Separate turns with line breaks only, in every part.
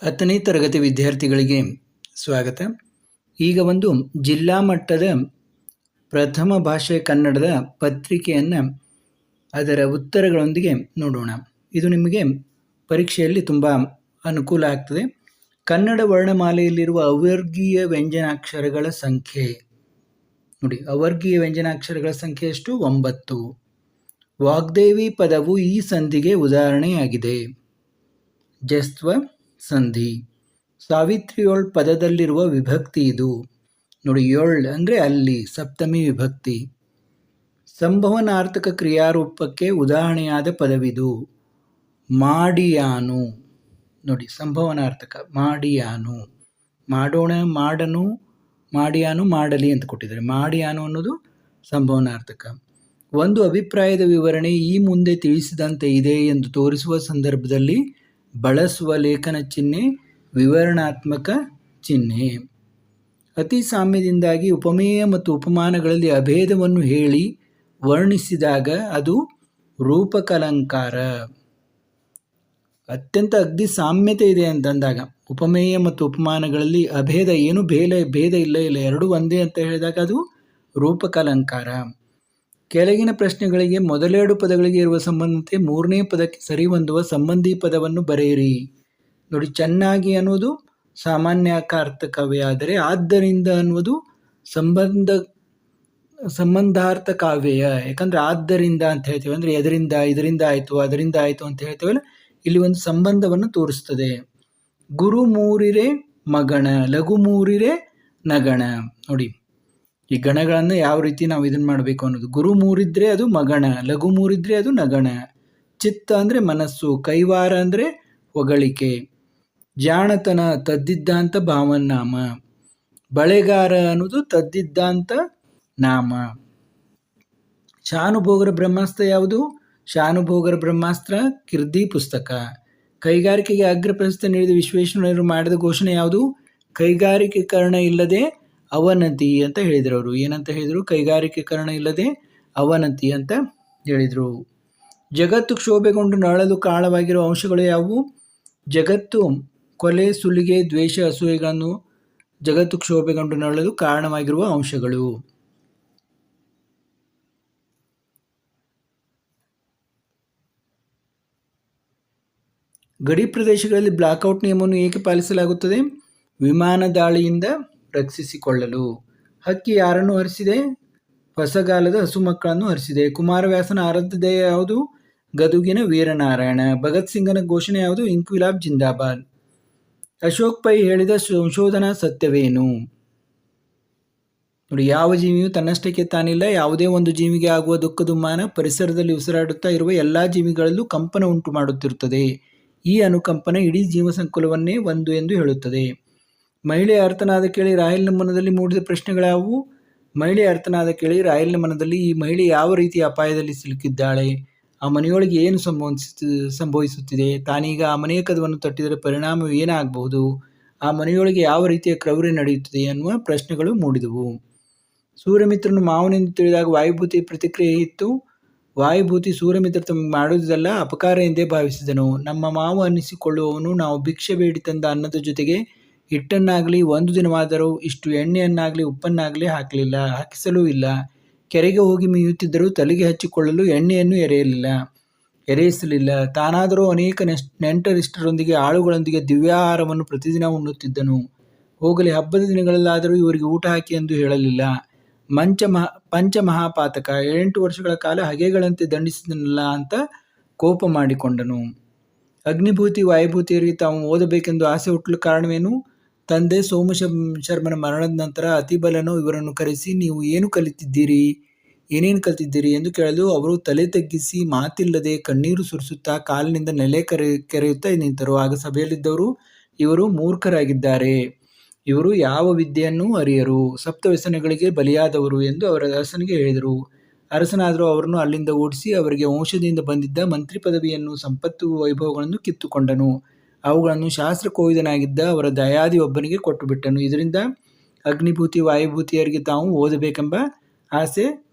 10ನೇ ತರಗತಿ ವಿದ್ಯಾರ್ಥಿಗಳಿಗೆ ಸ್ವಾಗತ. ಈಗ ಒಂದು ಜಿಲ್ಲಾ ಮಟ್ಟದ ಪ್ರಥಮ ಭಾಷೆ ಕನ್ನಡದ ಪತ್ರಿಕೆಯನ್ನು ಅದರ ಉತ್ತರಗಳೊಂದಿಗೆ ನೋಡೋಣ. ಇದು ನಿಮಗೆ ಪರೀಕ್ಷೆಯಲ್ಲಿ ತುಂಬ ಅನುಕೂಲ ಆಗ್ತದೆ. ಕನ್ನಡ ವರ್ಣಮಾಲೆಯಲ್ಲಿರುವ ಅವರ್ಗೀಯ ವ್ಯಂಜನಾಕ್ಷರಗಳ ಸಂಖ್ಯೆ ನೋಡಿ. ಅವರ್ಗೀಯ ವ್ಯಂಜನಾಕ್ಷರಗಳ ಸಂಖ್ಯೆ ಎಷ್ಟು? 9. ವಾಗ್ದೇವಿ ಪದವು ಈ ಸಂಧಿಗೆ ಉದಾಹರಣೆಯಾಗಿದೆ. ಜಸ್ತ್ವ ಸಂಧಿ. ಸಾವಿತ್ರಿಯೋಳ್ ಪದದಲ್ಲಿರುವ ವಿಭಕ್ತಿ ಇದು ನೋಡಿ. ಯೋಳ್ ಅಂದರೆ ಅಲ್ಲಿ, ಸಪ್ತಮಿ ವಿಭಕ್ತಿ. ಸಂಭವನಾರ್ಥಕ ಕ್ರಿಯಾರೂಪಕ್ಕೆ ಉದಾಹರಣೆಯಾದ ಪದವಿದು. ಮಾಡಿಯಾನು ನೋಡಿ. ಸಂಭವನಾರ್ಥಕ ಮಾಡಿಯಾನು, ಮಾಡೋಣ, ಮಾಡನು, ಮಾಡಿಯಾನು, ಮಾಡಲಿ ಅಂತ ಕೊಟ್ಟಿದ್ದಾರೆ. ಮಾಡಿಯಾನು ಅನ್ನೋದು ಸಂಭವನಾರ್ಥಕ. ಒಂದು ಅಭಿಪ್ರಾಯದ ವಿವರಣೆ ಈ ಮುಂದೆ ತಿಳಿಸಿದಂತೆ ಇದೆ ಎಂದು ತೋರಿಸುವ ಸಂದರ್ಭದಲ್ಲಿ ಬಳಸುವ ಲೇಖನ ಚಿಹ್ನೆ ವಿವರಣಾತ್ಮಕ ಚಿಹ್ನೆ. ಅತಿ ಸಾಮ್ಯದಿಂದಾಗಿ ಉಪಮೇಯ ಮತ್ತು ಉಪಮಾನಗಳಲ್ಲಿ ಅಭೇದವನ್ನು ಹೇಳಿ ವರ್ಣಿಸಿದಾಗ ಅದು ರೂಪಕಲಂಕಾರ. ಅತ್ಯಂತ ಅಗ್ದಿ ಸಾಮ್ಯತೆ ಇದೆ ಅಂತಂದಾಗ, ಉಪಮೇಯ ಮತ್ತು ಉಪಮಾನಗಳಲ್ಲಿ ಅಭೇದ, ಏನು ಭೇದ ಇಲ್ಲ ಎರಡೂ ಒಂದೇ ಅಂತ ಹೇಳಿದಾಗ ಅದು ರೂಪಕಲಂಕಾರ. ಕೆಳಗಿನ ಪ್ರಶ್ನೆಗಳಿಗೆ ಮೊದಲೆರಡು ಪದಗಳಿಗೆ ಇರುವ ಸಂಬಂಧತೆ ಮೂರನೇ ಪದಕ್ಕೆ ಸರಿಹೊಂದುವ ಸಂಬಂಧಿ ಪದವನ್ನು ಬರೆಯಿರಿ ನೋಡಿ. ಚೆನ್ನಾಗಿ ಅನ್ನೋದು ಸಾಮಾನ್ಯಕಾರ್ಥ ಆದರೆ ಆದ್ದರಿಂದ ಅನ್ನುವುದು ಸಂಬಂಧಾರ್ಥ ಕಾವ್ಯ. ಯಾಕಂದರೆ ಆದ್ದರಿಂದ ಅಂತ ಹೇಳ್ತೀವಿ ಅಂದರೆ ಇದರಿಂದ ಆಯಿತು, ಅದರಿಂದ ಆಯಿತು ಅಂತ ಹೇಳ್ತೀವಲ್ಲ, ಇಲ್ಲಿ ಒಂದು ಸಂಬಂಧವನ್ನು ತೋರಿಸ್ತದೆ. ಗುರು ಮೂರಿರೆ ಮಗಣ, ಲಘು ಮೂರಿರೆ ನಗಣ ನೋಡಿ. ಈ ಗಣಗಳನ್ನು ಯಾವ ರೀತಿ ನಾವು ಇದನ್ನು ಮಾಡಬೇಕು ಅನ್ನೋದು. ಗುರು ಮೂರಿದ್ರೆ ಅದು ಮಗಣ, ಲಘು ಮೂರಿದ್ರೆ ಅದು ನಗಣ. ಚಿತ್ತ ಅಂದರೆ ಮನಸ್ಸು, ಕೈವಾರ ಅಂದರೆ ಹೊಗಳಿಕೆ. ಜಾಣತನ ತದ್ದಿದ್ದಾಂತ ಭಾವನಾಮ. ಬಳೆಗಾರ ಅನ್ನೋದು ತದ್ದಿದ್ದಾಂತ ನಾಮ. ಶಾನುಭೋಗರ ಬ್ರಹ್ಮಾಸ್ತ್ರ ಯಾವುದು? ಶಾನುಭೋಗರ ಬ್ರಹ್ಮಾಸ್ತ್ರ ಕಿರ್ದಿ ಪುಸ್ತಕ. ಕೈಗಾರಿಕೆಗೆ ಅಗ್ರ ಪ್ರಶಸ್ತಿ ನೀಡಿದ ವಿಶ್ವೇಶ್ವರಯ್ಯರು ಮಾಡಿದ ಘೋಷಣೆ ಯಾವುದು? ಕೈಗಾರಿಕೀಕರಣ ಇಲ್ಲದೆ ಅವನತಿ ಅಂತ ಹೇಳಿದರು. ಅವರು ಏನಂತ ಹೇಳಿದರು? ಕೈಗಾರಿಕೀಕರಣ ಇಲ್ಲದೆ ಅವನತಿ ಅಂತ ಹೇಳಿದರು. ಜಗತ್ತು ಕ್ಷೋಭೆಗೊಂಡು ನರಳಲು ಕಾರಣವಾಗಿರುವ ಅಂಶಗಳು ಯಾವುವು? ಜಗತ್ತು ಕೊಲೆ, ಸುಲಿಗೆ, ದ್ವೇಷ, ಅಸೂಯೆಗಳನ್ನು ಜಗತ್ತು ಕ್ಷೋಭೆಗೊಂಡು ನರಳಲು ಕಾರಣವಾಗಿರುವ ಅಂಶಗಳು. ಗಡಿ ಪ್ರದೇಶಗಳಲ್ಲಿ ಬ್ಲಾಕ್ಔಟ್ ನಿಯಮವನ್ನು ಏಕೆ ಪಾಲಿಸಲಾಗುತ್ತದೆ? ವಿಮಾನ ದಾಳಿಯಿಂದ ರಕ್ಷಿಸಿಕೊಳ್ಳಲು. ಹಕ್ಕಿ ಯಾರನ್ನು ಹರಿಸಿದೆ? ಹೊಸಗಾಲದ ಹಸು ಮಕ್ಕಳನ್ನು ಹರಿಸಿದೆ. ಕುಮಾರವ್ಯಾಸನ ಆರಾಧ್ಯ ದೈವ ಯಾವುದು? ಗದುಗಿನ ವೀರನಾರಾಯಣ. ಭಗತ್ ಸಿಂಗನ ಘೋಷಣೆ ಯಾವುದು? ಇನ್ಕ್ವಿಲಾಬ್ ಜಿಂದಾಬಾದ್. ಅಶೋಕ್ ಪೈ ಹೇಳಿದ ಸಂಶೋಧನಾ ಸತ್ಯವೇನು ನೋಡಿ. ಯಾವ ಜೀವಿಯು ತನ್ನಷ್ಟಕ್ಕೆ ತಾನಿಲ್ಲ. ಯಾವುದೇ ಒಂದು ಜೀವಿಗೆ ಆಗುವ ದುಃಖ ದುಮ್ಮಾನ ಪರಿಸರದಲ್ಲಿ ಉಸಿರಾಡುತ್ತಾ ಇರುವ ಎಲ್ಲ ಜೀವಿಗಳಲ್ಲೂ ಕಂಪನ ಉಂಟು ಮಾಡುತ್ತಿರುತ್ತದೆ. ಈ ಅನುಕಂಪನ ಇಡೀ ಜೀವಸಂಕುಲವನ್ನೇ ಒಂದು ಎಂದು ಹೇಳುತ್ತದೆ. ಮಹಿಳೆಯ ಅರ್ಥನಾದ ಕೇಳಿ ರಾಯಲ್ನ ಮನದಲ್ಲಿ ಮೂಡಿದ ಪ್ರಶ್ನೆಗಳಾವು? ಮಹಿಳೆಯ ಅರ್ಥನಾದ ಕೇಳಿ ರಾಯಲ್ನ ಮನದಲ್ಲಿ ಈ ಮಹಿಳೆ ಯಾವ ರೀತಿಯ ಅಪಾಯದಲ್ಲಿ ಸಿಲುಕಿದ್ದಾಳೆ, ಆ ಮನೆಯೊಳಗೆ ಏನು ಸಂಭವಿಸುತ್ತಿದೆ, ತಾನೀಗ ಆ ಮನೆಯ ಕದವನ್ನು ತಟ್ಟಿದರೆ ಪರಿಣಾಮ ಏನಾಗಬಹುದು, ಆ ಮನೆಯೊಳಗೆ ಯಾವ ರೀತಿಯ ಕ್ರೌರ್ಯ ನಡೆಯುತ್ತದೆ ಎನ್ನುವ ಪ್ರಶ್ನೆಗಳು ಮೂಡಿದವು. ಸೂರ್ಯಮಿತ್ರನು ಮಾವನೆಂದು ತಿಳಿದಾಗ ವಾಯುಭೂತಿ ಪ್ರತಿಕ್ರಿಯೆ ಇತ್ತು. ವಾಯುಭೂತಿ ಸೂರ್ಯಮಿತ್ರ ತಮಗೆ ಮಾಡುವುದಲ್ಲ, ಅಪಕಾರ ಎಂದೇ ಭಾವಿಸಿದನು. ನಮ್ಮ ಮಾವು ಅನ್ನಿಸಿಕೊಳ್ಳುವವನು ನಾವು ಭಿಕ್ಷೆ ಬೇಡಿ ತಂದ ಅನ್ನದ ಜೊತೆಗೆ ಹಿಟ್ಟನ್ನಾಗಲಿ ಒಂದು ದಿನವಾದರೂ ಇಷ್ಟು ಎಣ್ಣೆಯನ್ನಾಗಲಿ ಉಪ್ಪನ್ನಾಗಲಿ ಹಾಕಿಸಲೂ ಇಲ್ಲ. ಕೆರೆಗೆ ಹೋಗಿ ಮೀಯುತ್ತಿದ್ದರೂ ತಲೆಗೆ ಹಚ್ಚಿಕೊಳ್ಳಲು ಎಣ್ಣೆಯನ್ನು ಎರೆಯಿಸಲಿಲ್ಲ. ತಾನಾದರೂ ಅನೇಕ ನೆಂಟರಿಷ್ಟರೊಂದಿಗೆ ಆಳುಗಳೊಂದಿಗೆ ದಿವ್ಯಾಹಾರವನ್ನು ಪ್ರತಿದಿನ ಉಣ್ಣುತ್ತಿದ್ದನು. ಹೋಗಲಿ, ಹಬ್ಬದ ದಿನಗಳಲ್ಲಾದರೂ ಇವರಿಗೆ ಊಟ ಹಾಕಿ ಎಂದು ಹೇಳಲಿಲ್ಲ. ಪಂಚಮಹಾಪಾತಕ 7 ವರ್ಷಗಳ ಕಾಲ ಹಗೆಗಳಂತೆ ದಂಡಿಸಿದನಲ್ಲ ಅಂತ ಕೋಪ ಮಾಡಿಕೊಂಡನು. ಅಗ್ನಿಭೂತಿ ವಾಯುಭೂತಿಯರಿಗೆ ತಾವು ಓದಬೇಕೆಂದು ಆಸೆ ಹುಟ್ಟಲು ಕಾರಣವೇನು? ತಂದೆ ಸೋಮಶರ್ಮನ ಮರಣದ ನಂತರ ಅತಿಬಲನು ಇವರನ್ನು ಕರೆಸಿ, ನೀವು ಏನೇನು ಕಲಿತಿದ್ದೀರಿ ಎಂದು ಕೇಳಲು ಅವರು ತಲೆ ತಗ್ಗಿಸಿ ಮಾತಿಲ್ಲದೆ ಕಣ್ಣೀರು ಸುರಿಸುತ್ತಾ ಕಾಲಿನಿಂದ ನೆಲೆ ಕೆರೆಯುತ್ತಾ ನಿಂತರು. ಆಗ ಸಭೆಯಲ್ಲಿದ್ದವರು, ಇವರು ಮೂರ್ಖರಾಗಿದ್ದಾರೆ, ಇವರು ಯಾವ ವಿದ್ಯೆಯನ್ನು ಅರಿಯರು, ಸಪ್ತವ್ಯಸನಗಳಿಗೆ ಬಲಿಯಾದವರು ಎಂದು ಅವರ ಅರಸನಿಗೆ ಹೇಳಿದರು. ಅರಸನಾದರೂ ಅವರನ್ನು ಅಲ್ಲಿಂದ ಓಡಿಸಿ ಅವರಿಗೆ ವಂಶದಿಂದ ಬಂದಿದ್ದ ಮಂತ್ರಿ ಪದವಿಯನ್ನು, ಸಂಪತ್ತು, ವೈಭವಗಳನ್ನು ಕಿತ್ತುಕೊಂಡನು. ಅವುಗಳನ್ನು ಶಾಸ್ತ್ರಕೋವಿದನಾಗಿದ್ದ ಅವರ ದಯಾದಿ ಒಬ್ಬನಿಗೆ ಕೊಟ್ಟು ಬಿಟ್ಟನು. ಇದರಿಂದ ಅಗ್ನಿಭೂತಿ ವಾಯುಭೂತಿಯರಿಗೆ ತಾವು ಓದಬೇಕೆಂಬ ಆಸೆ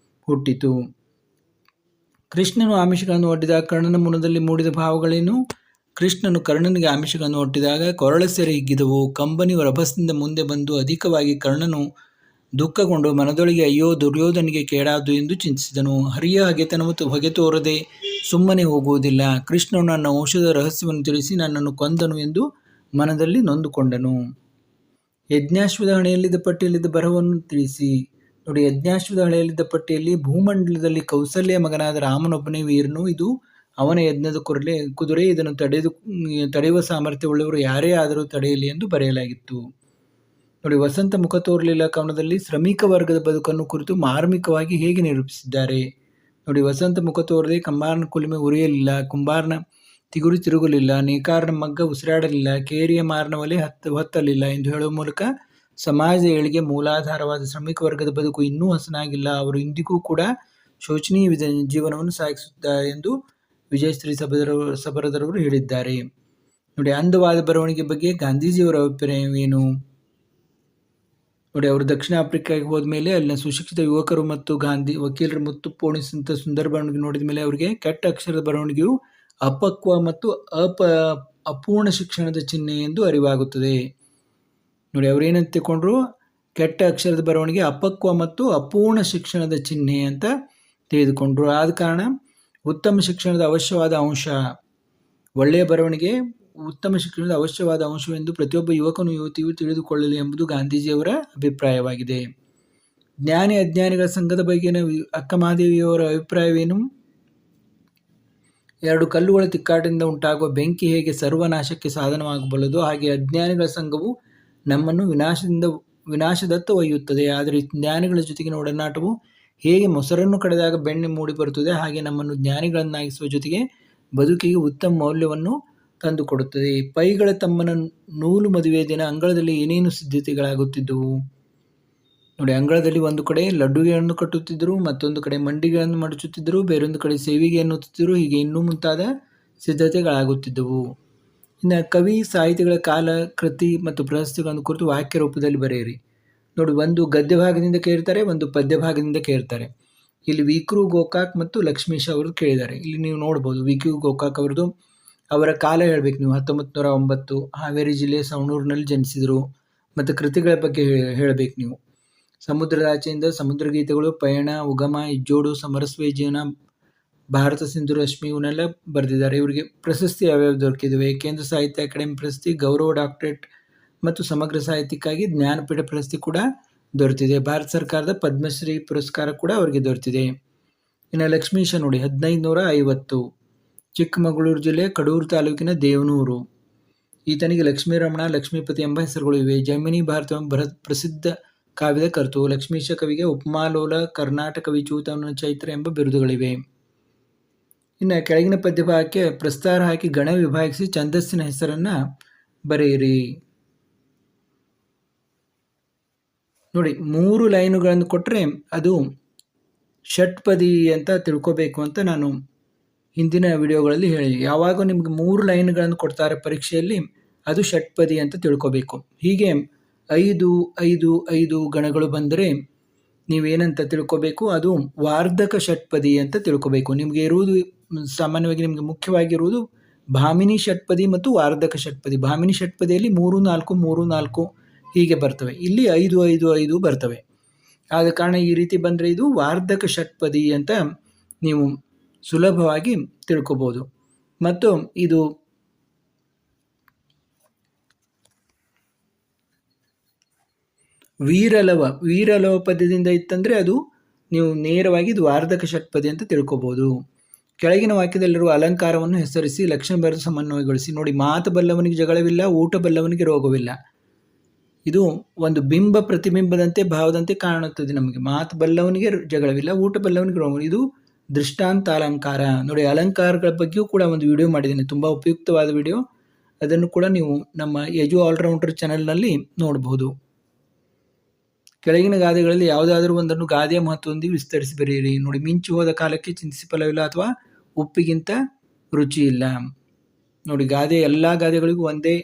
ಹುಟ್ಟಿತು. ಕೃಷ್ಣನು ಆಮಿಷಗಳನ್ನು ಒಡ್ಡಿದ ಕರ್ಣನ ಮುನದಲ್ಲಿ ಮೂಡಿದ ಭಾವಗಳೇನು? ಕೃಷ್ಣನು ಕರ್ಣನಿಗೆ ಆಮಿಷಗಳನ್ನು ಒಡ್ಡಿದಾಗ ಕೊರಳ ಸೆರೆ ಹಿಗ್ಗಿದವು. ಕಂಬನಿಯು ರಭಸದಿಂದ ಮುಂದೆ ಬಂದು ಅಧಿಕವಾಗಿ ಕರ್ಣನು ದುಃಖಗೊಂಡು ಮನದೊಳಗೆ ಅಯ್ಯೋ ದುರ್ಯೋಧನಿಗೆ ಕೇಡಾದು ಎಂದು ಚಿಂತಿಸಿದನು. ಹರಿಯ ಹಗೆತನವು ಹೊಗೆ ತೋರದೆ ಸುಮ್ಮನೆ ಹೋಗುವುದಿಲ್ಲ. ಕೃಷ್ಣನು ನನ್ನ ಔಷಧ ರಹಸ್ಯವನ್ನು ತಿಳಿಸಿ ನನ್ನನ್ನು ಕೊಂದನು ಎಂದು ಮನದಲ್ಲಿ ನೊಂದುಕೊಂಡನು. ಯಜ್ಞಾಶ್ವದ ಹಣೆಯಲ್ಲಿದ್ದ ಪಟ್ಟಿಯಲ್ಲಿದ್ದ ಬರಹವನ್ನು ತಿಳಿಸಿ. ನೋಡಿ, ಯಜ್ಞಾಶ್ವದ ಹಣೆಯಲ್ಲಿದ್ದ ಪಟ್ಟಿಯಲ್ಲಿ ಭೂಮಂಡಲದಲ್ಲಿ ಕೌಸಲ್ಯ ಮಗನಾದ ರಾಮನೊಬ್ಬನೇ ವೀರನು, ಇದು ಅವನ ಯಜ್ಞದ ಕುದುರೆ, ಇದನ್ನು ತಡೆಯುವ ಸಾಮರ್ಥ್ಯವುಳ್ಳವರು ಯಾರೇ ಆದರೂ ತಡೆಯಲಿ ಎಂದು ಬರೆಯಲಾಗಿತ್ತು. ನೋಡಿ, ವಸಂತ ಮುಖ ತೋರಲಿಲ್ಲ ಕವನದಲ್ಲಿ ಶ್ರಮಿಕ ವರ್ಗದ ಬದುಕನ್ನು ಕುರಿತು ಮಾರ್ಮಿಕವಾಗಿ ಹೇಗೆ ನಿರೂಪಿಸಿದ್ದಾರೆ. ನೋಡಿ, ವಸಂತ ಮುಖ ತೋರದೆ ಕಂಬಾರನ ಕುಲುಮೆ ಉರಿಯಲಿಲ್ಲ, ಕುಂಬಾರನ ತಿಗುರು ತಿರುಗಲಿಲ್ಲ, ನೇಕಾರನ ಮಗ್ಗ ಉಸಿರಾಡಲಿಲ್ಲ, ಕೇರಿಯ ಮಾರನ ಒಲೆ ಹೊತ್ತಲಿಲ್ಲ ಎಂದು ಹೇಳುವ ಮೂಲಕ ಸಮಾಜದ ಏಳಿಗೆ ಮೂಲಾಧಾರವಾದ ಶ್ರಮಿಕ ವರ್ಗದ ಬದುಕು ಇನ್ನೂ ಹಸನಾಗಿಲ್ಲ, ಅವರು ಇಂದಿಗೂ ಕೂಡ ಶೋಚನೀಯ ಜೀವನವನ್ನು ಸಾಗಿಸುತ್ತಾರೆ ಎಂದು ವಿಜಯಶ್ರೀ ಸಬರದರವರು ಹೇಳಿದ್ದಾರೆ. ನೋಡಿ, ಅಂದವಾದ ಬರವಣಿಗೆ ಬಗ್ಗೆ ಗಾಂಧೀಜಿಯವರ ಅಭಿಪ್ರಾಯವೇನು? ನೋಡಿ, ಅವರು ದಕ್ಷಿಣ ಆಫ್ರಿಕಾಗೆ ಹೋದ್ಮೇಲೆ ಅಲ್ಲಿನ ಸುಶಿಕ್ಷಿತ ಯುವಕರು ಮತ್ತು ವಕೀಲರು ಮುತ್ತು ಪೋಣಿಸಿದಂಥ ಸುಂದರ ಬರವಣಿಗೆ ನೋಡಿದ ಮೇಲೆ ಅವರಿಗೆ ಕೆಟ್ಟ ಅಕ್ಷರದ ಬರವಣಿಗೆಯು ಅಪಕ್ವ ಮತ್ತು ಅಪೂರ್ಣ ಶಿಕ್ಷಣದ ಚಿಹ್ನೆ ಎಂದು ಅರಿವಾಗುತ್ತದೆ. ನೋಡಿ, ಅವರೇನಂತ ತಿಳ್ಕೊಂಡ್ರು, ಕೆಟ್ಟ ಅಕ್ಷರದ ಬರವಣಿಗೆ ಅಪಕ್ವ ಮತ್ತು ಅಪೂರ್ಣ ಶಿಕ್ಷಣದ ಚಿಹ್ನೆ ಅಂತ ತಿಳಿದುಕೊಂಡ್ರು. ಆದ ಕಾರಣ ಉತ್ತಮ ಶಿಕ್ಷಣದ ಅವಶ್ಯವಾದ ಅಂಶ, ಒಳ್ಳೆಯ ಬರವಣಿಗೆ ಉತ್ತಮ ಶಿಕ್ಷಣದ ಅವಶ್ಯವಾದ ಅಂಶವೆಂದು ಪ್ರತಿಯೊಬ್ಬ ಯುವಕನು ಯುವತಿಯು ತಿಳಿದುಕೊಳ್ಳಲಿ ಎಂಬುದು ಗಾಂಧೀಜಿಯವರ ಅಭಿಪ್ರಾಯವಾಗಿದೆ. ಜ್ಞಾನಿ ಅಜ್ಞಾನಿಗಳ ಸಂಘದ ಬಗೆಗಿನ ಅಕ್ಕಮಹಾದೇವಿಯವರ ಅಭಿಪ್ರಾಯವೇನು? ಎರಡು ಕಲ್ಲುಗಳ ತಿಕ್ಕಾಟದಿಂದ ಉಂಟಾಗುವ ಬೆಂಕಿ ಹೇಗೆ ಸರ್ವನಾಶಕ್ಕೆ ಸಾಧನವಾಗಬಲ್ಲದೋ ಹಾಗೆ ಅಜ್ಞಾನಿಗಳ ಸಂಘವು ನಮ್ಮನ್ನು ವಿನಾಶದತ್ತ ಒಯ್ಯುತ್ತದೆ. ಆದರೆ ಜ್ಞಾನಿಗಳ ಜೊತೆಗಿನ ಒಡನಾಟವು ಹೇಗೆ ಮೊಸರನ್ನು ಕಡೆದಾಗ ಬೆಣ್ಣೆ ಮೂಡಿ ಬರುತ್ತದೆ ಹಾಗೆ ನಮ್ಮನ್ನು ಜ್ಞಾನಿಗಳನ್ನಾಗಿಸುವ ಜೊತೆಗೆ ಬದುಕಿಗೆ ಉತ್ತಮ ಮೌಲ್ಯವನ್ನು ತಂದುಕೊಡುತ್ತದೆ. ಪೈಗಳ ತಮ್ಮನ ನೂಲು ಮದುವೆ ದಿನ ಅಂಗಳದಲ್ಲಿ ಏನೇನು ಸಿದ್ಧತೆಗಳಾಗುತ್ತಿದ್ದವು? ನೋಡಿ, ಅಂಗಳದಲ್ಲಿ ಒಂದು ಕಡೆ ಲಡ್ಡುಗೆಯನ್ನು ಕಟ್ಟುತ್ತಿದ್ದರು, ಮತ್ತೊಂದು ಕಡೆ ಮಂಡಿಗಳನ್ನು ಮಡಚುತ್ತಿದ್ದರು, ಬೇರೊಂದು ಕಡೆ ಸೇವಿಗೆ ಎನ್ನುತ್ತಿದ್ದರು. ಹೀಗೆ ಇನ್ನೂ ಮುಂತಾದ ಸಿದ್ಧತೆಗಳಾಗುತ್ತಿದ್ದವು. ಇನ್ನು ಕವಿ ಸಾಹಿತಿಗಳ ಕಾಲ, ಕೃತಿ ಮತ್ತು ಪ್ರಶಸ್ತಿಗಳನ್ನು ಕುರಿತು ವಾಕ್ಯ ರೂಪದಲ್ಲಿ ಬರೆಯಿರಿ. ನೋಡಿ, ಒಂದು ಗದ್ಯ ಭಾಗದಿಂದ ಕೇಳ್ತಾರೆ, ಒಂದು ಪದ್ಯ ಭಾಗದಿಂದ ಕೇಳ್ತಾರೆ. ಇಲ್ಲಿ ವಿಕ್ರು ಗೋಕಾಕ್ ಮತ್ತು ಲಕ್ಷ್ಮೀಶ್ ಅವ್ರದ್ದು ಕೇಳಿದ್ದಾರೆ. ಇಲ್ಲಿ ನೀವು ನೋಡ್ಬೋದು ವಿಕ್ರು ಗೋಕಾಕ್ ಅವ್ರದ್ದು ಅವರ ಕಾಲ ಹೇಳ್ಬೇಕು ನೀವು. 1909 ಹಾವೇರಿ ಜಿಲ್ಲೆ ಸವಣೂರಿನಲ್ಲಿ ಜನಿಸಿದರು. ಮತ್ತು ಕೃತಿಗಳ ಬಗ್ಗೆ ಹೇಳಬೇಕು ನೀವು. ಸಮುದ್ರದಾಚೆಯಿಂದ ಸಮುದ್ರ ಗೀತೆಗಳು, ಪಯಣ, ಉಗಮ, ಇಜ್ಜೋಡು, ಸಮರಸ್ವೇ ಜೀವನ, ಭಾರತ ಸಿಂಧು ರಶ್ಮಿ ಇವನ್ನೆಲ್ಲ ಬರೆದಿದ್ದಾರೆ. ಇವರಿಗೆ ಪ್ರಶಸ್ತಿ ಯಾವ್ಯಾವ ದೊರಕಿದ್ದಾವೆ? ಕೇಂದ್ರ ಸಾಹಿತ್ಯ ಅಕಾಡೆಮಿ ಪ್ರಶಸ್ತಿ, ಗೌರವ ಡಾಕ್ಟರೇಟ್ ಮತ್ತು ಸಮಗ್ರ ಸಾಹಿತ್ಯಕ್ಕಾಗಿ ಜ್ಞಾನಪೀಠ ಪ್ರಶಸ್ತಿ ಕೂಡ ದೊರೆತಿದೆ. ಭಾರತ ಸರ್ಕಾರದ ಪದ್ಮಶ್ರೀ ಪುರಸ್ಕಾರ ಕೂಡ ಅವರಿಗೆ ದೊರೆತಿದೆ. ಇನ್ನು ಲಕ್ಷ್ಮೀಶ ನೋಡಿ, 1550, ಚಿಕ್ಕಮಗಳೂರು ಜಿಲ್ಲೆ ಕಡೂರು ತಾಲೂಕಿನ ದೇವನೂರು. ಈತನಿಗೆ ಲಕ್ಷ್ಮೀರಮಣ, ಲಕ್ಷ್ಮೀಪತಿ ಎಂಬ ಹೆಸರುಗಳು ಇವೆ. ಜೈಮಿನಿ ಭಾರತ ಪ್ರಸಿದ್ಧ ಕಾವ್ಯದ ಕರ್ತೃ. ಲಕ್ಷ್ಮೀಶ ಕವಿಗೆ ಉಪಮಾಲೋಲ, ಕರ್ನಾಟಕ ವಿಚೂತನ ಚೈತ್ರ ಎಂಬ ಬಿರುದುಗಳಿವೆ. ಇನ್ನು ಕೆಳಗಿನ ಪದ್ಯಭಾಗಕ್ಕೆ ಪ್ರಸ್ತಾರ ಹಾಕಿ ಗಣ ವಿಭಾಗಿಸಿ ಛಂದಸ್ಸಿನ ಹೆಸರನ್ನ ಬರೆಯಿರಿ. ನೋಡಿ, 3 ಲೈನುಗಳನ್ನು ಕೊಟ್ಟರೆ ಅದು ಷಟ್ಪದಿ ಅಂತ ತಿಳ್ಕೋಬೇಕು ಅಂತ ನಾನು ಹಿಂದಿನ ವಿಡಿಯೋಗಳಲ್ಲಿ ಹೇಳಿ. ಯಾವಾಗ ನಿಮ್ಗೆ 3 ಲೈನ್ಗಳನ್ನು ಕೊಡ್ತಾರೆ ಪರೀಕ್ಷೆಯಲ್ಲಿ, ಅದು ಷಟ್ಪದಿ ಅಂತ ತಿಳ್ಕೋಬೇಕು. ಹೀಗೆ 5 ಗಣಗಳು ಬಂದರೆ ನೀವೇನಂತ ತಿಳ್ಕೋಬೇಕು, ಅದು ವಾರ್ಧಕ ಷಟ್ಪದಿ ಅಂತ ತಿಳ್ಕೋಬೇಕು. ನಿಮಗೆ ಇರುವುದು ಸಾಮಾನ್ಯವಾಗಿ ನಿಮಗೆ ಮುಖ್ಯವಾಗಿರುವುದು ಭಾಮಿನಿ ಷಟ್ಪದಿ ಮತ್ತು ವಾರ್ಧಕ ಷಟ್ಪದಿ. ಭಾಮಿನಿ ಷಟ್ಪದಿಯಲ್ಲಿ 3, 4, 3, 4 ಹೀಗೆ ಬರ್ತವೆ. ಇಲ್ಲಿ 5, 5, 5 ಬರ್ತವೆ. ಆದ ಕಾರಣ ಈ ರೀತಿ ಬಂದರೆ ಇದು ವಾರ್ಧಕ ಷಟ್ಪದಿ ಅಂತ ನೀವು ಸುಲಭವಾಗಿ ತಿಳ್ಕೊಬೋದು. ಮತ್ತು ಇದು ವೀರಲವ ಪದ್ಯದಿಂದ ಇತ್ತಂದರೆ ಅದು ನೀವು ನೇರವಾಗಿ ಇದು ವಾರ್ಧಕ ಷಟ್ಪದಿ ಅಂತ ತಿಳ್ಕೊಬೋದು. ಕೆಳಗಿನ ವಾಕ್ಯದಲ್ಲಿರುವ ಅಲಂಕಾರವನ್ನು ಹೆಸರಿಸಿ ಲಕ್ಷಣ ಬರೆದು ಸಮನ್ವಯಗೊಳಿಸಿ. ನೋಡಿ, ಮಾತು ಬಲ್ಲವನಿಗೆ ಜಗಳವಿಲ್ಲ, ಊಟ ಬಲ್ಲವನಿಗೆ ರೋಗವಿಲ್ಲ. ಇದು ಒಂದು ಬಿಂಬ ಪ್ರತಿಬಿಂಬದಂತೆ ಭಾವದಂತೆ ಕಾಣುತ್ತದೆ ನಮಗೆ. ಮಾತು ಬಲ್ಲವನಿಗೆ ಜಗಳವಿಲ್ಲ, ಊಟ ಬಲ್ಲವನಿಗೆ ರೋಗ. ಇದು ದೃಷ್ಟಾಂತ ಅಲಂಕಾರ. ನೋಡಿ, ಅಲಂಕಾರಗಳ ಬಗ್ಗೆಯೂ ಕೂಡ ಒಂದು ವಿಡಿಯೋ ಮಾಡಿದ್ದೀನಿ, ತುಂಬ ಉಪಯುಕ್ತವಾದ ವಿಡಿಯೋ. ಅದನ್ನು ಕೂಡ ನೀವು ನಮ್ಮ ಎಜು ಆಲ್ರೌಂಡರ್ ಚಾನಲ್ನಲ್ಲಿ ನೋಡಬಹುದು. ಕೆಳಗಿನ ಗಾದೆಗಳಲ್ಲಿ ಯಾವುದಾದ್ರೂ ಒಂದನ್ನು ಗಾದೆಯ ಮಹತ್ವದೊಂದಿಗೆ ವಿಸ್ತರಿಸಿ ಬರೆಯಿರಿ. ನೋಡಿ, ಮಿಂಚು ಹೋದ ಕಾಲಕ್ಕೆ ಚಿಂತಿಸಿ ಫಲವಿಲ್ಲ ಅಥವಾ ಉಪ್ಪಿಗಿಂತ ರುಚಿ ಇಲ್ಲ. ನೋಡಿ, ಎಲ್ಲ ಗಾದೆಗಳಿಗೂ ಒಂದೇ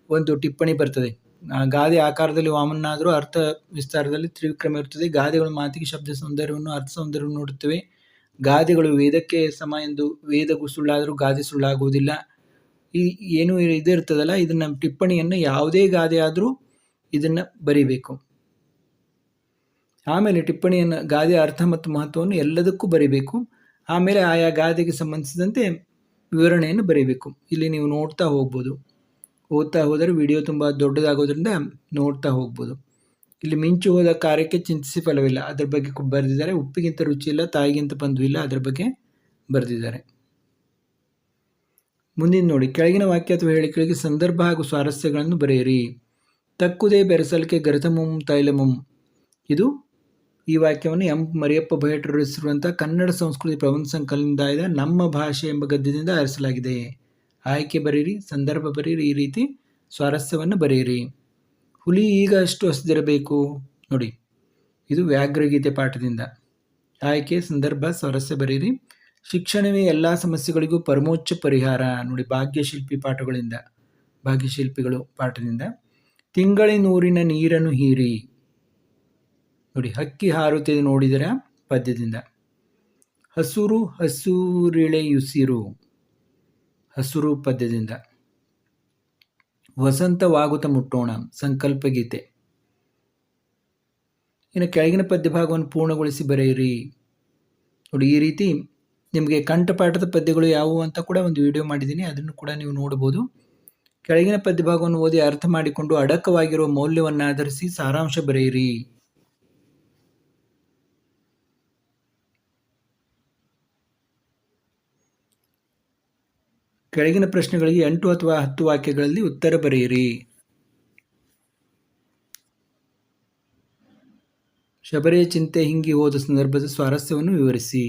ಒಂದು ಟಿಪ್ಪಣಿ ಬರ್ತದೆ. ಗಾದೆ ಆಕಾರದಲ್ಲಿ ವಾಮನಾದರೂ ಅರ್ಥ ವಿಸ್ತಾರದಲ್ಲಿ ತ್ರಿವಿಕ್ರಮ ಇರುತ್ತದೆ. ಗಾದೆಗಳು ಮಾತಿಗೆ ಶಬ್ದ ಸೌಂದರ್ಯವನ್ನು, ಅರ್ಥ ಸೌಂದರ್ಯವನ್ನು ನೋಡುತ್ತವೆ. ಗಾದೆಗಳು ವೇದಕ್ಕೆ ಸಮ ಎಂದು ವೇದಗೂ ಸುಳ್ಳಾದರೂ ಗಾದೆ ಸುಳ್ಳಾಗುವುದಿಲ್ಲ. ಈ ಏನು ಇದು ಇರ್ತದಲ್ಲ, ಇದನ್ನು ಟಿಪ್ಪಣಿಯನ್ನು ಯಾವುದೇ ಗಾದೆ ಆದರೂ ಇದನ್ನು ಬರಿಬೇಕು. ಆಮೇಲೆ ಟಿಪ್ಪಣಿಯನ್ನು ಗಾದೆಯ ಅರ್ಥ ಮತ್ತು ಮಹತ್ವವನ್ನು ಎಲ್ಲದಕ್ಕೂ ಬರಿಬೇಕು. ಆಮೇಲೆ ಆಯಾ ಗಾದೆಗೆ ಸಂಬಂಧಿಸಿದಂತೆ ವಿವರಣೆಯನ್ನು ಬರೀಬೇಕು. ಇಲ್ಲಿ ನೀವು ನೋಡ್ತಾ ಹೋಗ್ಬೋದು. ಓದ್ತಾ ಹೋದರೆ ವಿಡಿಯೋ ತುಂಬ ದೊಡ್ಡದಾಗೋದ್ರಿಂದ ನೋಡ್ತಾ ಹೋಗ್ಬೋದು. ಇಲ್ಲಿ ಮಿಂಚು ಹೋದ ಕಾರ್ಯಕ್ಕೆ ಚಿಂತಿಸಿ ಫಲವಿಲ್ಲ, ಅದರ ಬಗ್ಗೆ ಬರೆದಿದ್ದಾರೆ. ಉಪ್ಪಿಗಿಂತ ರುಚಿ ಇಲ್ಲ, ತಾಯಿಗಿಂತ ಬಂಧುವಿಲ್ಲ, ಅದರ ಬಗ್ಗೆ ಬರೆದಿದ್ದಾರೆ. ಮುಂದಿನ ನೋಡಿ, ಕೆಳಗಿನ ವಾಕ್ಯ ಅಥವಾ ಹೇಳಿಕೆಗಳಿಗೆ ಸಂದರ್ಭ ಹಾಗೂ ಸ್ವಾರಸ್ಯಗಳನ್ನು ಬರೆಯಿರಿ. ತಕ್ಕುದೇ ಬೆರೆಸಲಿಕೆ ಗರತಮುಂ ತೈಲಮುಂ. ಇದು ಈ ವಾಕ್ಯವನ್ನು ಎಂ ಮರಿಯಪ್ಪ ಭಟ್ರು ರಚಿಸಿರುವಂಥ ಕನ್ನಡ ಸಂಸ್ಕೃತಿ ಪ್ರಬಂಧ ಸಂಕಲನದಿಂದ ನಮ್ಮ ಭಾಷೆ ಎಂಬ ಗದ್ಯದಿಂದ ಆರಿಸಲಾಗಿದೆ. ಆಯ್ಕೆ ಬರೆಯಿರಿ, ಸಂದರ್ಭ ಬರೆಯಿರಿ, ಈ ರೀತಿ ಸ್ವಾರಸ್ಯವನ್ನು ಬರೆಯಿರಿ. ಹುಲಿ ಈಗ ಅಷ್ಟು ಹಸಿದಿರಬೇಕು. ನೋಡಿ, ಇದು ವ್ಯಾಘ್ರಗೀತೆ ಪಾಠದಿಂದ. ಆಯ್ಕೆ, ಸಂದರ್ಭ, ಸ್ವಾರಸ್ಯ ಬರೆಯಿರಿ. ಶಿಕ್ಷಣವೇ ಎಲ್ಲ ಸಮಸ್ಯೆಗಳಿಗೂ ಪರಮೋಚ್ಚ ಪರಿಹಾರ. ನೋಡಿ, ಭಾಗ್ಯಶಿಲ್ಪಿಗಳು ಪಾಠದಿಂದ. ತಿಂಗಳಿನೂರಿನ ನೀರನ್ನು ಹೀರಿ. ನೋಡಿ, ಹಕ್ಕಿ ಹಾರುತ್ತಿದೆ ನೋಡಿದರ ಪದ್ಯದಿಂದ. ಹಸುರು ಹಸುರಿಳೆಯುಸಿರು, ಹಸುರು ಪದ್ಯದಿಂದ. ವಸಂತವಾಗುತ್ತ ಮುಟ್ಟೋಣ, ಸಂಕಲ್ಪ ಗೀತೆ. ಇನ್ನು ಕೆಳಗಿನ ಪದ್ಯ ಭಾಗವನ್ನು ಪೂರ್ಣಗೊಳಿಸಿ ಬರೆಯಿರಿ. ನೋಡಿ, ಈ ರೀತಿ ನಿಮಗೆ ಕಂಠಪಾಠದ ಪದ್ಯಗಳು ಯಾವುವು ಅಂತ ಕೂಡ ಒಂದು ವಿಡಿಯೋ ಮಾಡಿದ್ದೀನಿ, ಅದನ್ನು ಕೂಡ ನೀವು ನೋಡಬಹುದು. ಕೆಳಗಿನ ಪದ್ಯ ಭಾಗವನ್ನು ಓದಿ ಅರ್ಥ ಮಾಡಿಕೊಂಡು ಅಡಕವಾಗಿರುವ ಮೌಲ್ಯವನ್ನು ಆಧರಿಸಿ ಸಾರಾಂಶ ಬರೆಯಿರಿ. ಕೆಳಗಿನ ಪ್ರಶ್ನೆಗಳಿಗೆ 8 ಅಥವಾ 10 ವಾಕ್ಯಗಳಲ್ಲಿ ಉತ್ತರ ಬರೆಯಿರಿ. ಶಬರಿಯ ಚಿಂತೆ ಹಿಂಗಿ ಹೋದ ಸಂದರ್ಭದ ಸ್ವಾರಸ್ಯವನ್ನು ವಿವರಿಸಿ.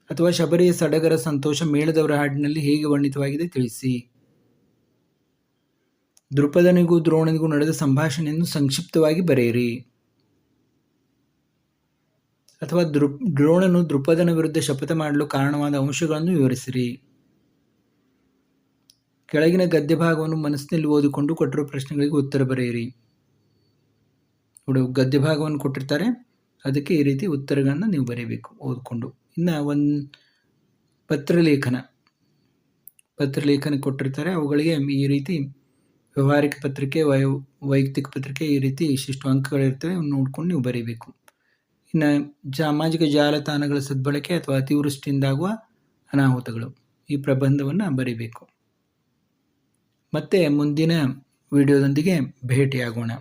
ಅಥವಾ ಶಬರಿಯ ಸಡಗರ ಸಂತೋಷ ಮೇಳದವರ ಹಾಡಿನಲ್ಲಿ ಹೇಗೆ ವರ್ಣಿತವಾಗಿದೆ ತಿಳಿಸಿ. ದೃಪದನಿಗೂ ದ್ರೋಣನಿಗೂ ನಡೆದ ಸಂಭಾಷಣೆಯನ್ನು ಸಂಕ್ಷಿಪ್ತವಾಗಿ ಬರೆಯಿರಿ. ಅಥವಾ ದ್ರೋಣನು ದೃಪದನ ವಿರುದ್ಧ ಶಪಥ ಮಾಡಲು ಕಾರಣವಾದ ಅಂಶಗಳನ್ನು ವಿವರಿಸಿರಿ. ಕೆಳಗಿನ ಗದ್ಯ ಭಾಗವನ್ನು ಮನಸ್ಸಿನಲ್ಲಿ ಓದಿಕೊಂಡು ಕೊಟ್ಟಿರುವ ಪ್ರಶ್ನೆಗಳಿಗೆ ಉತ್ತರ ಬರೆಯಿರಿ. ಗದ್ಯ ಭಾಗವನ್ನು ಕೊಟ್ಟಿರ್ತಾರೆ, ಅದಕ್ಕೆ ಈ ರೀತಿ ಉತ್ತರಗಳನ್ನು ನೀವು ಬರೀಬೇಕು ಓದಿಕೊಂಡು. ಇನ್ನು ಒಂದು ಪತ್ರಲೇಖನ ಕೊಟ್ಟಿರ್ತಾರೆ, ಅವುಗಳಿಗೆ ಈ ರೀತಿ ವ್ಯವಹಾರಿಕ ಪತ್ರಿಕೆ, ವೈಯಕ್ತಿಕ ಪತ್ರಿಕೆ, ಈ ರೀತಿ ಇಷ್ಟಿಷ್ಟು ಅಂಕಗಳಿರ್ತವೆ, ನೋಡ್ಕೊಂಡು ನೀವು ಬರೀಬೇಕು. ಇನ್ನು ಸಾಮಾಜಿಕ ಜಾಲತಾಣಗಳ ಸದ್ಬಳಕೆ ಅಥವಾ ಅತಿವೃಷ್ಟಿಯಿಂದಾಗುವ ಅನಾಹುತಗಳು, ಈ ಪ್ರಬಂಧವನ್ನು ಬರೀಬೇಕು. ಮತ್ತೆ ಮುಂದಿನ ವಿಡಿಯೋದೊಂದಿಗೆ ಭೇಟಿಯಾಗೋಣ.